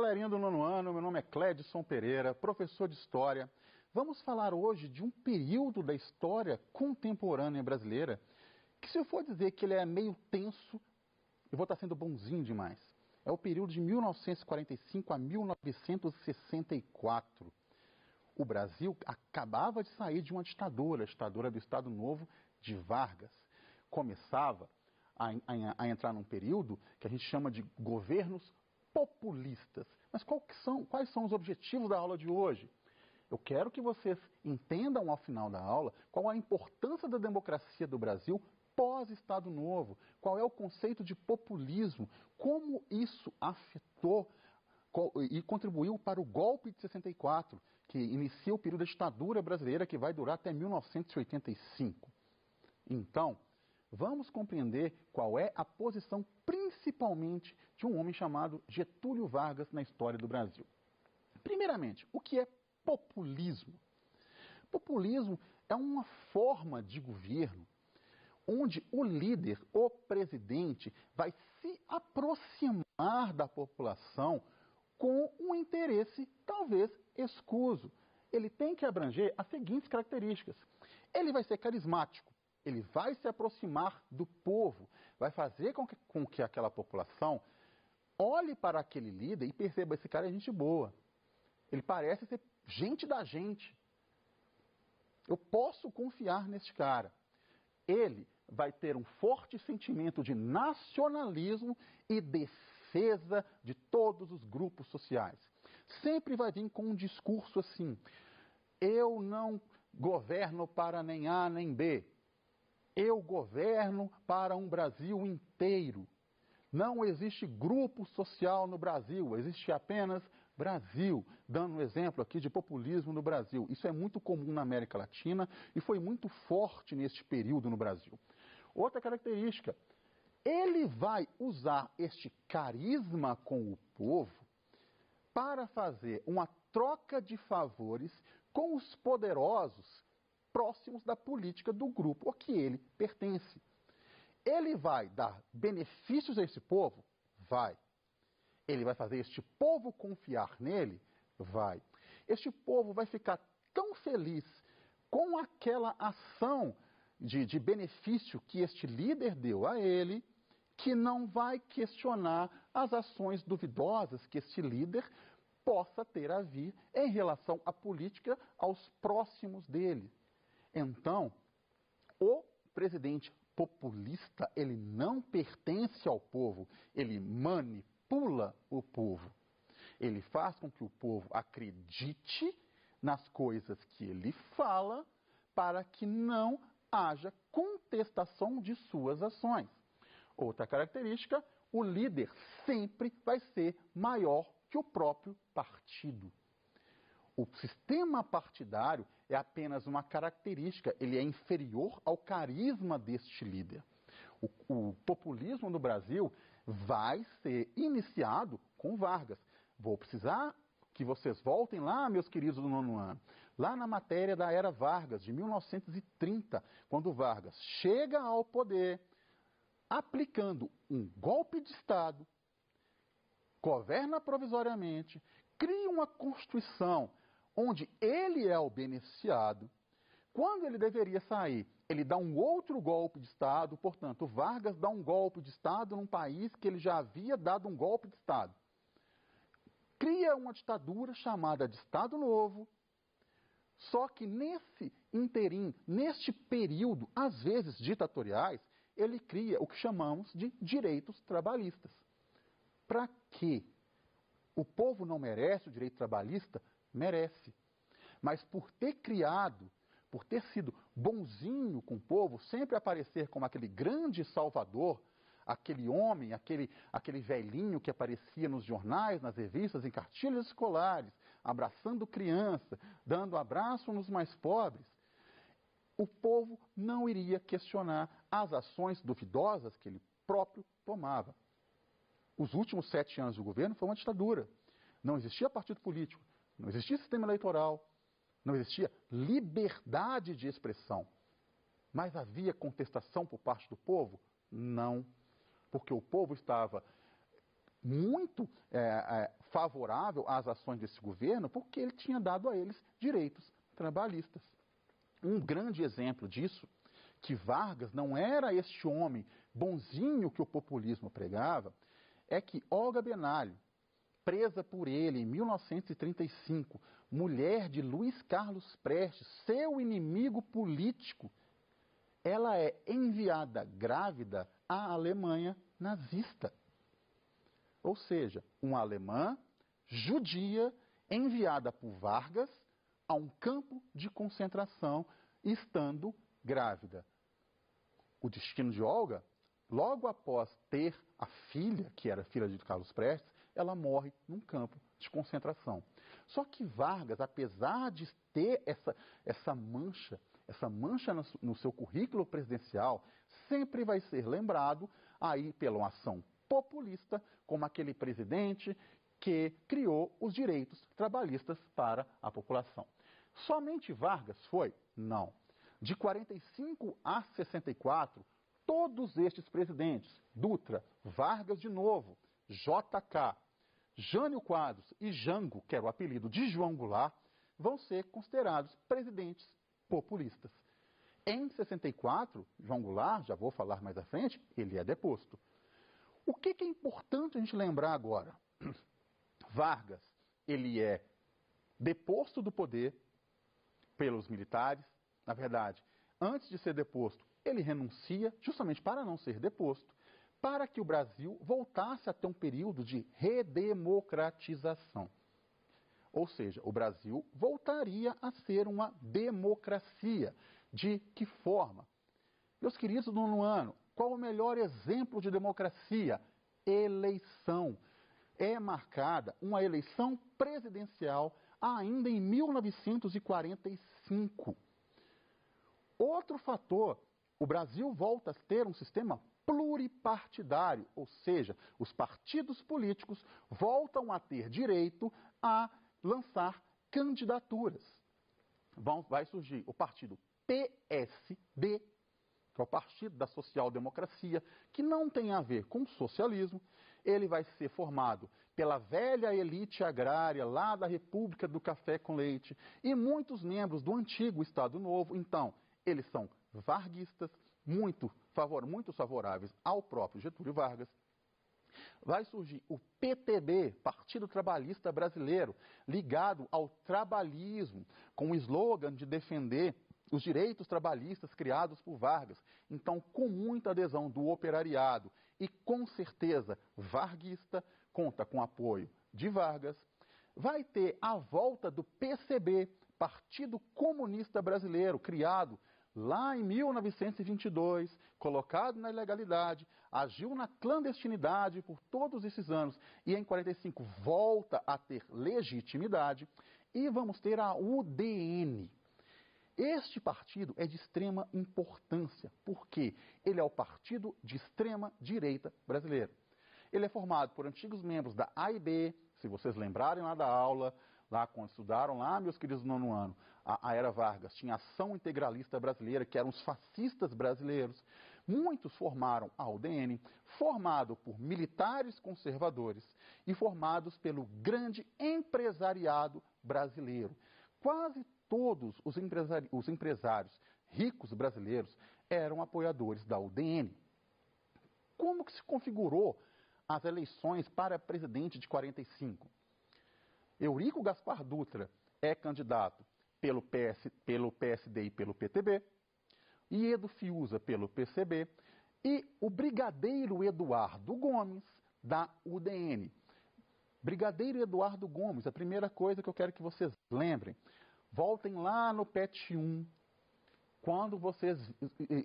galerinha do nono ano, meu nome é Clédson Pereira, professor de História. Vamos falar hoje de um período da história contemporânea brasileira que, se eu for dizer que ele é meio tenso, eu vou estar sendo bonzinho demais. É o período de 1945 a 1964. O Brasil acabava de sair de uma ditadura, a ditadura do Estado Novo de Vargas. Começava a entrar num período que a gente chama de governos populistas. Mas quais são os objetivos da aula de hoje? Eu quero que vocês entendam ao final da aula qual a importância da democracia do Brasil pós-Estado Novo, qual é o conceito de populismo, como isso afetou e contribuiu para o golpe de 64, que inicia o período da ditadura brasileira que vai durar até 1985. Então, vamos compreender qual é a posição principalmente de um homem chamado Getúlio Vargas na história do Brasil. Primeiramente, o que é populismo? Populismo é uma forma de governo onde o líder, o presidente, vai se aproximar da população com um interesse talvez escuso. Ele tem que abranger as seguintes características. Ele vai ser carismático, ele vai se aproximar do povo, vai fazer com que aquela população olhe para aquele líder e perceba, esse cara é gente boa. Ele parece ser gente da gente. Eu posso confiar nesse cara. Ele vai ter um forte sentimento de nacionalismo e defesa de todos os grupos sociais. Sempre vai vir com um discurso assim: eu não governo para nem A nem B. Eu governo para um Brasil inteiro. Não existe grupo social no Brasil, existe apenas Brasil, dando um exemplo aqui de populismo no Brasil. Isso é muito comum na América Latina e foi muito forte neste período no Brasil. Outra característica, ele vai usar este carisma com o povo para fazer uma troca de favores com os poderosos próximos da política do grupo a que ele pertence. Ele vai dar benefícios a esse povo? Vai. Ele vai fazer este povo confiar nele? Vai. Este povo vai ficar tão feliz com aquela ação de benefício que este líder deu a ele, que não vai questionar as ações duvidosas que este líder possa ter a vir em relação à política aos próximos dele. Então, o presidente populista, ele não pertence ao povo, ele manipula o povo. Ele faz com que o povo acredite nas coisas que ele fala para que não haja contestação de suas ações. Outra característica, o líder sempre vai ser maior que o próprio partido. O sistema partidário é apenas uma característica, ele é inferior ao carisma deste líder. O populismo no Brasil vai ser iniciado com Vargas. Vou precisar que vocês voltem lá, meus queridos do nono ano, lá na matéria da Era Vargas, de 1930, quando Vargas chega ao poder aplicando um golpe de Estado, governa provisoriamente, cria uma Constituição onde ele é o beneficiado. Quando ele deveria sair, ele dá um outro golpe de Estado, portanto, Vargas dá um golpe de Estado num país que ele já havia dado um golpe de Estado. Cria uma ditadura chamada de Estado Novo, só que nesse interim, neste período, às vezes ditatoriais, ele cria o que chamamos de direitos trabalhistas. Para quê? O povo não merece o direito trabalhista? Merece. Mas por ter criado, por ter sido bonzinho com o povo, sempre aparecer como aquele grande salvador, aquele homem, aquele velhinho que aparecia nos jornais, nas revistas, em cartilhas escolares, abraçando criança, dando abraço nos mais pobres, o povo não iria questionar as ações duvidosas que ele próprio tomava. Os últimos 7 anos do governo foi uma ditadura. Não existia partido político, não existia sistema eleitoral, não existia liberdade de expressão. Mas havia contestação por parte do povo? Não. Porque o povo estava muito favorável às ações desse governo, porque ele tinha dado a eles direitos trabalhistas. Um grande exemplo disso, que Vargas não era este homem bonzinho que o populismo pregava, é que Olga Benário, presa por ele em 1935, mulher de Luiz Carlos Prestes, seu inimigo político, ela é enviada grávida à Alemanha nazista. Ou seja, uma alemã judia enviada por Vargas a um campo de concentração, estando grávida. O destino de Olga, logo após ter a filha, que era filha de Carlos Prestes, ela morre num campo de concentração. Só que Vargas, apesar de ter essa mancha no seu currículo presidencial, sempre vai ser lembrado aí pela ação populista como aquele presidente que criou os direitos trabalhistas para a população. Somente Vargas foi? Não. De 45 a 64, todos estes presidentes, Dutra, Vargas de novo, JK, Jânio Quadros e Jango, que era o apelido de João Goulart, vão ser considerados presidentes populistas. Em 64, João Goulart, já vou falar mais à frente, ele é deposto. O que é importante a gente lembrar agora? Vargas, ele é deposto do poder pelos militares. Na verdade, antes de ser deposto, ele renuncia justamente para não ser deposto, para que o Brasil voltasse a ter um período de redemocratização. Ou seja, o Brasil voltaria a ser uma democracia. De que forma? Meus queridos do nono ano, qual o melhor exemplo de democracia? Eleição. É marcada uma eleição presidencial ainda em 1945. Outro fator, o Brasil volta a ter um sistema pluripartidário, ou seja, os partidos políticos voltam a ter direito a lançar candidaturas. Vai surgir o partido PSD, que é o Partido da Social Democracia, que não tem a ver com socialismo. Ele vai ser formado pela velha elite agrária lá da República do Café com Leite e muitos membros do antigo Estado Novo. Então, eles são varguistas, muito favoráveis ao próprio Getúlio Vargas. Vai surgir o PTB, Partido Trabalhista Brasileiro, ligado ao trabalhismo, com o slogan de defender os direitos trabalhistas criados por Vargas. Então, com muita adesão do operariado e, com certeza, varguista, conta com apoio de Vargas. Vai ter a volta do PCB, Partido Comunista Brasileiro, criado lá em 1922, colocado na ilegalidade, agiu na clandestinidade por todos esses anos e em 45 volta a ter legitimidade. E vamos ter a UDN. Este partido é de extrema importância, porque ele é o partido de extrema direita brasileiro. Ele é formado por antigos membros da AIB, se vocês lembrarem lá da aula, lá quando estudaram lá, meus queridos do nono ano, a Era Vargas tinha a Ação Integralista Brasileira, que eram os fascistas brasileiros. Muitos formaram a UDN, formado por militares conservadores e formados pelo grande empresariado brasileiro. Quase todos os empresários ricos brasileiros eram apoiadores da UDN. Como que se configurou as eleições para presidente de 45? Eurico Gaspar Dutra é candidato pelo PSD e pelo PTB, Iedo Fiuza pelo PCB e o Brigadeiro Eduardo Gomes da UDN. Brigadeiro Eduardo Gomes, a primeira coisa que eu quero que vocês lembrem, voltem lá no PET 1, quando vocês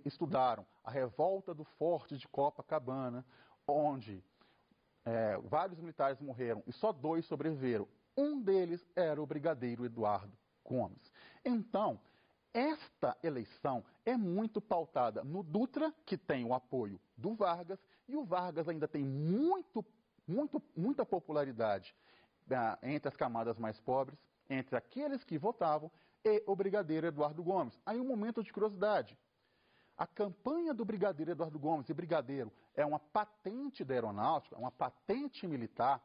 estudaram a revolta do Forte de Copacabana, onde vários militares morreram e só 2 sobreviveram. Um deles era o Brigadeiro Eduardo Gomes. Então, esta eleição é muito pautada no Dutra, que tem o apoio do Vargas, e o Vargas ainda tem muita popularidade entre as camadas mais pobres, entre aqueles que votavam, e o Brigadeiro Eduardo Gomes. Aí um momento de curiosidade. A campanha do brigadeiro Eduardo Gomes, e brigadeiro é uma patente da aeronáutica, uma patente militar,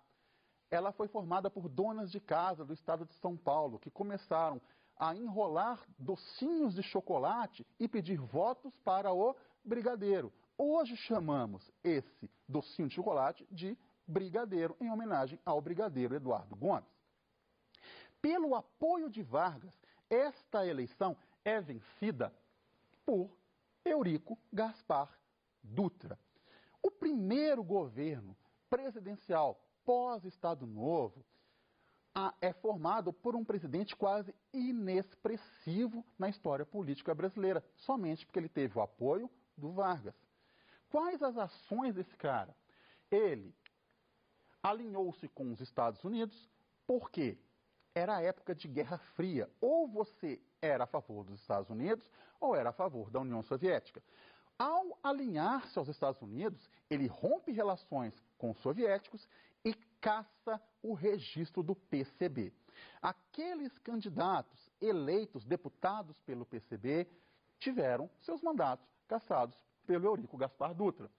ela foi formada por donas de casa do estado de São Paulo, que começaram a enrolar docinhos de chocolate e pedir votos para o brigadeiro. Hoje chamamos esse docinho de chocolate de brigadeiro, em homenagem ao brigadeiro Eduardo Gomes. Pelo apoio de Vargas, esta eleição é vencida por Eurico Gaspar Dutra. O primeiro governo presidencial pós-Estado Novo é formado por um presidente quase inexpressivo na história política brasileira, somente porque ele teve o apoio do Vargas. Quais as ações desse cara? Ele alinhou-se com os Estados Unidos porque era a época de Guerra Fria. Ou você era a favor dos Estados Unidos ou era a favor da União Soviética. Ao alinhar-se aos Estados Unidos, ele rompe relações com os soviéticos e caça o registro do PCB. Aqueles candidatos eleitos deputados pelo PCB tiveram seus mandatos cassados pelo Eurico Gaspar Dutra.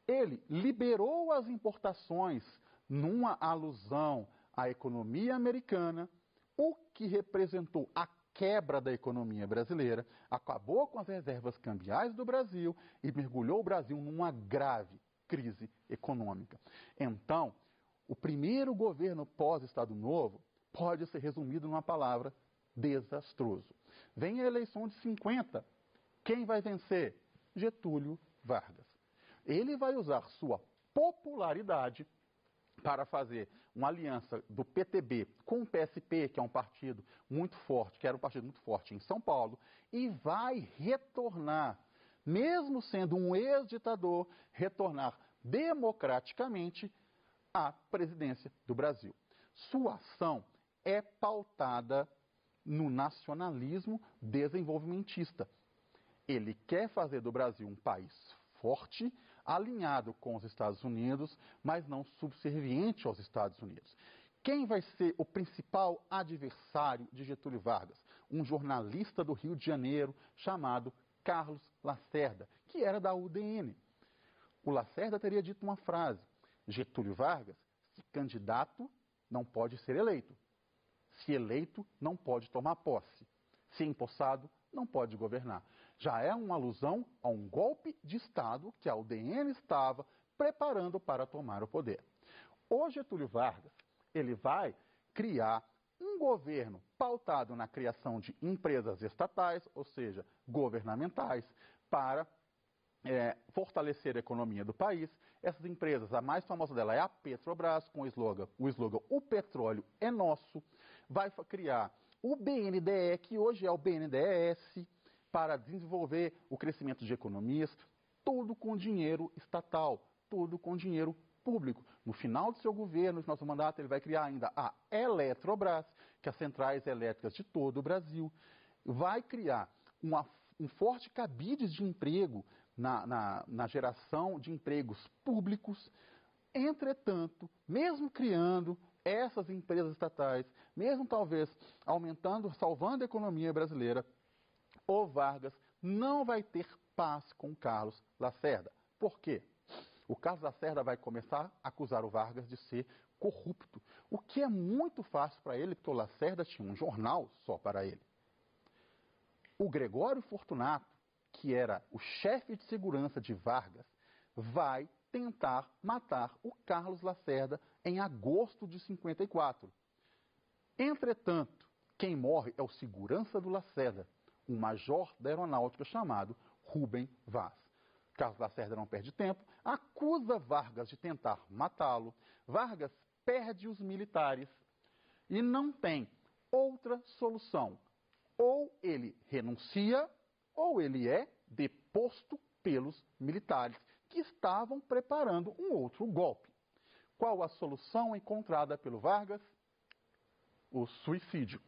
Ele liberou as importações numa alusão à economia americana, o que representou a quebra da economia brasileira, acabou com as reservas cambiais do Brasil e mergulhou o Brasil numa grave crise econômica. Então, o primeiro governo pós-Estado Novo pode ser resumido numa palavra: desastroso. Vem a eleição de 50. Quem vai vencer? Getúlio Vargas. Ele vai usar sua popularidade para fazer uma aliança do PTB com o PSP, que é um partido muito forte, que era um partido muito forte em São Paulo, e vai retornar, mesmo sendo um ex-ditador, retornar democraticamente à presidência do Brasil. Sua ação é pautada no nacionalismo desenvolvimentista. Ele quer fazer do Brasil um país forte, alinhado com os Estados Unidos, mas não subserviente aos Estados Unidos. Quem vai ser o principal adversário de Getúlio Vargas? Um jornalista do Rio de Janeiro chamado Carlos Lacerda, que era da UDN. O Lacerda teria dito uma frase: Getúlio Vargas, se candidato, não pode ser eleito. Se eleito, não pode tomar posse. Se empossado, não pode governar. Já é uma alusão a um golpe de Estado que a UDN estava preparando para tomar o poder. O Getúlio Vargas, ele vai criar um governo pautado na criação de empresas estatais, ou seja, governamentais, para fortalecer a economia do país. Essas empresas, a mais famosa dela é a Petrobras, com o slogan "O petróleo é nosso". Vai criar o BNDE, que hoje é o BNDES, para desenvolver o crescimento de economias, tudo com dinheiro estatal, tudo com dinheiro público. No final do seu governo, no final do seu mandato, ele vai criar ainda a Eletrobras, que é as centrais elétricas de todo o Brasil. Vai criar um forte cabide de emprego na geração de empregos públicos. Entretanto, mesmo criando essas empresas estatais, mesmo talvez aumentando, salvando a economia brasileira, o Vargas não vai ter paz com Carlos Lacerda. Por quê? O Carlos Lacerda vai começar a acusar o Vargas de ser corrupto, o que é muito fácil para ele, porque o Lacerda tinha um jornal só para ele. O Gregório Fortunato, que era o chefe de segurança de Vargas, vai tentar matar o Carlos Lacerda em agosto de 54. Entretanto, quem morre é o segurança do Lacerda, um major da aeronáutica chamado Rubem Vaz. Carlos Lacerda não perde tempo, acusa Vargas de tentar matá-lo. Vargas perde os militares e não tem outra solução. Ou ele renuncia, ou ele é deposto pelos militares, que estavam preparando um outro golpe. Qual a solução encontrada pelo Vargas? O suicídio.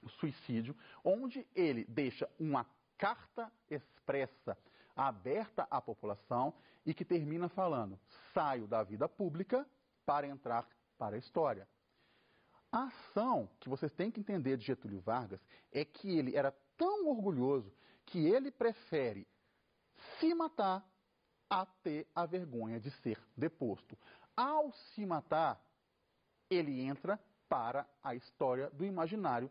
O suicídio, onde ele deixa uma carta expressa, aberta à população, e que termina falando: saio da vida pública para entrar para a história. A ação que vocês têm que entender de Getúlio Vargas é que ele era tão orgulhoso que ele prefere se matar a ter a vergonha de ser deposto. Ao se matar, ele entra para a história do imaginário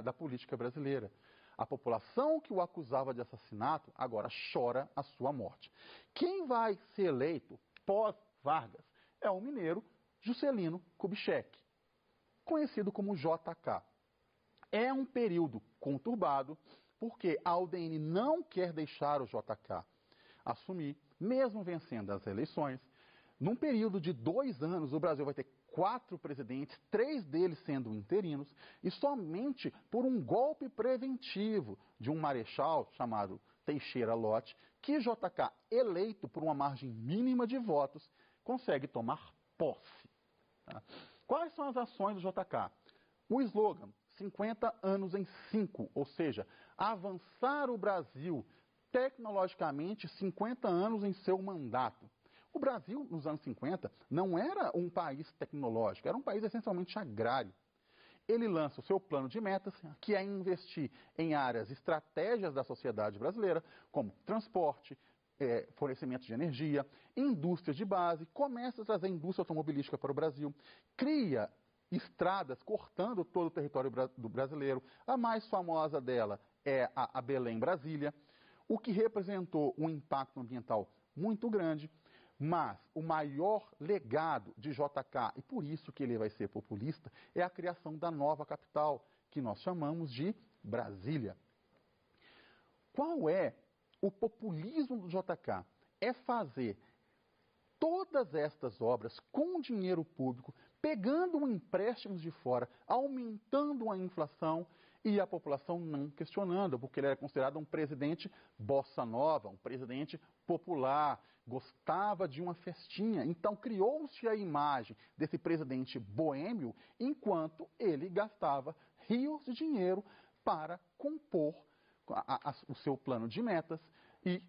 da política brasileira. A população que o acusava de assassinato agora chora a sua morte. Quem vai ser eleito pós-Vargas é o mineiro Juscelino Kubitschek, conhecido como JK. É um período conturbado, porque a UDN não quer deixar o JK assumir, mesmo vencendo as eleições. Num período de 2 anos, o Brasil vai ter 4 presidentes, 3 deles sendo interinos, e somente por um golpe preventivo de um marechal chamado Teixeira Lott, que JK, eleito por uma margem mínima de votos, consegue tomar posse. Tá? Quais são as ações do JK? O slogan, 50 anos em 5, ou seja, avançar o Brasil tecnologicamente 50 anos em seu mandato. O Brasil, nos anos 50, não era um país tecnológico, era um país essencialmente agrário. Ele lança o seu plano de metas, que é investir em áreas estratégias da sociedade brasileira, como transporte, fornecimento de energia, indústrias de base, começa a trazer a indústria automobilística para o Brasil, cria estradas cortando todo o território do brasileiro. A mais famosa dela é a Belém-Brasília, o que representou um impacto ambiental muito grande. Mas o maior legado de JK, e por isso que ele vai ser populista, é a criação da nova capital, que nós chamamos de Brasília. Qual é o populismo do JK? É fazer todas estas obras com dinheiro público, pegando empréstimos de fora, aumentando a inflação e a população não questionando, porque ele era considerado um presidente bossa nova, um presidente popular, gostava de uma festinha. Então criou-se a imagem desse presidente boêmio, enquanto ele gastava rios de dinheiro para compor o seu plano de metas e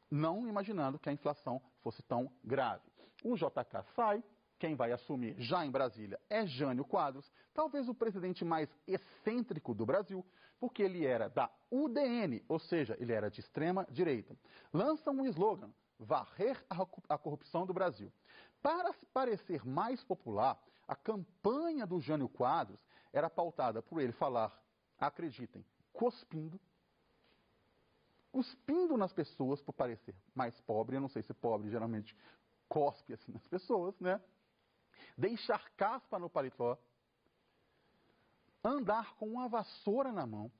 não imaginando que a inflação fosse tão grave. O JK sai, quem vai assumir já em Brasília é Jânio Quadros, talvez o presidente mais excêntrico do Brasil, porque ele era da UDN, ou seja, ele era de extrema direita. Lança um slogan, varrer a corrupção do Brasil. Para se parecer mais popular, a campanha do Jânio Quadros era pautada por ele falar, acreditem, cuspindo nas pessoas por parecer mais pobre. Eu não sei se pobre geralmente cospe assim nas pessoas, né? Deixar caspa no paletó, andar com uma vassoura na mão,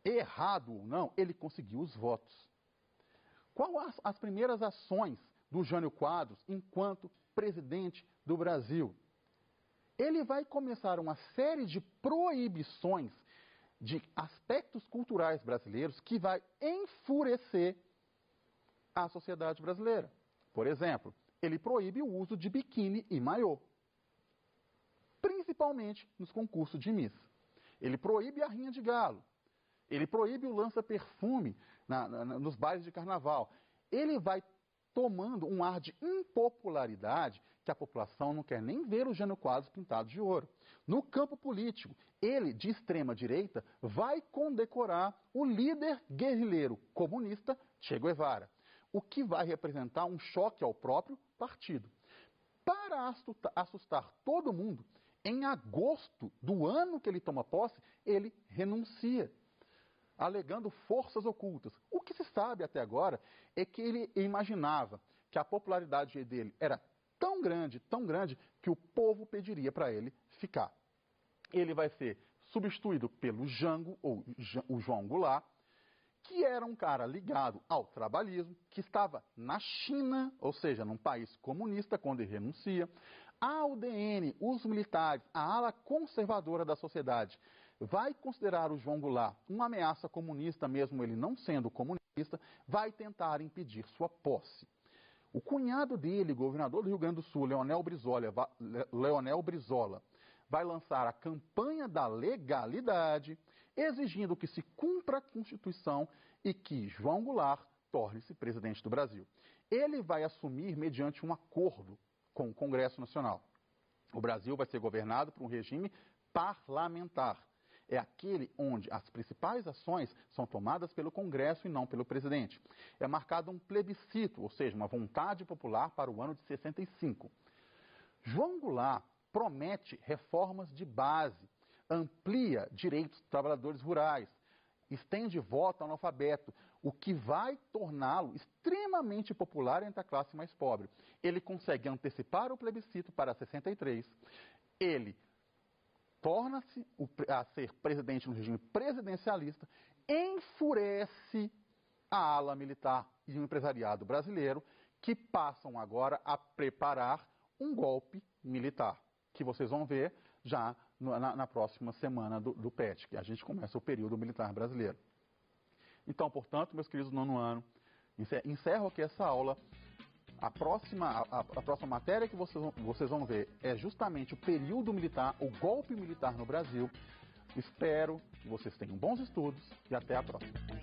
errado ou não, ele conseguiu os votos. Quais as primeiras ações do Jânio Quadros enquanto presidente do Brasil? Ele vai começar uma série de proibições de aspectos culturais brasileiros que vai enfurecer a sociedade brasileira. Por exemplo, ele proíbe o uso de biquíni e maiô, principalmente nos concursos de Miss. Ele proíbe a rinha de galo. Ele proíbe o lança-perfume nos bailes de carnaval. Ele vai tomando um ar de impopularidade que a população não quer nem ver o Jânio Quadros pintado de ouro. No campo político, ele, de extrema direita, vai condecorar o líder guerrilheiro comunista Che Guevara, o que vai representar um choque ao próprio partido. Para assustar todo mundo, em agosto do ano que ele toma posse, ele renuncia, alegando forças ocultas. O que se sabe até agora é que ele imaginava que a popularidade dele era tão grande, que o povo pediria para ele ficar. Ele vai ser substituído pelo Jango, ou o João Goulart, que era um cara ligado ao trabalhismo, que estava na China, ou seja, num país comunista, quando ele renuncia. A UDN, os militares, a ala conservadora da sociedade, vai considerar o João Goulart uma ameaça comunista, mesmo ele não sendo comunista, vai tentar impedir sua posse. O cunhado dele, governador do Rio Grande do Sul, Leonel Brizola, vai lançar a campanha da legalidade, exigindo que se cumpra a Constituição e que João Goulart torne-se presidente do Brasil. Ele vai assumir mediante um acordo com o Congresso Nacional. O Brasil vai ser governado por um regime parlamentar. é aquele onde as principais ações são tomadas pelo Congresso e não pelo presidente. É marcado um plebiscito, ou seja, uma vontade popular para o ano de 65. João Goulart promete reformas de base, amplia direitos dos trabalhadores rurais, estende voto analfabeto, o que vai torná-lo extremamente popular entre a classe mais pobre. Ele consegue antecipar o plebiscito para 63, ele torna-se a ser presidente no regime presidencialista, enfurece a ala militar e o empresariado brasileiro, que passam agora a preparar um golpe militar, que vocês vão ver já na próxima semana do PET, que a gente começa o período militar brasileiro. Então, portanto, meus queridos do nono ano, encerro aqui essa aula. A próxima matéria que vocês vão ver é justamente o período militar, o golpe militar no Brasil. Espero que vocês tenham bons estudos e até a próxima.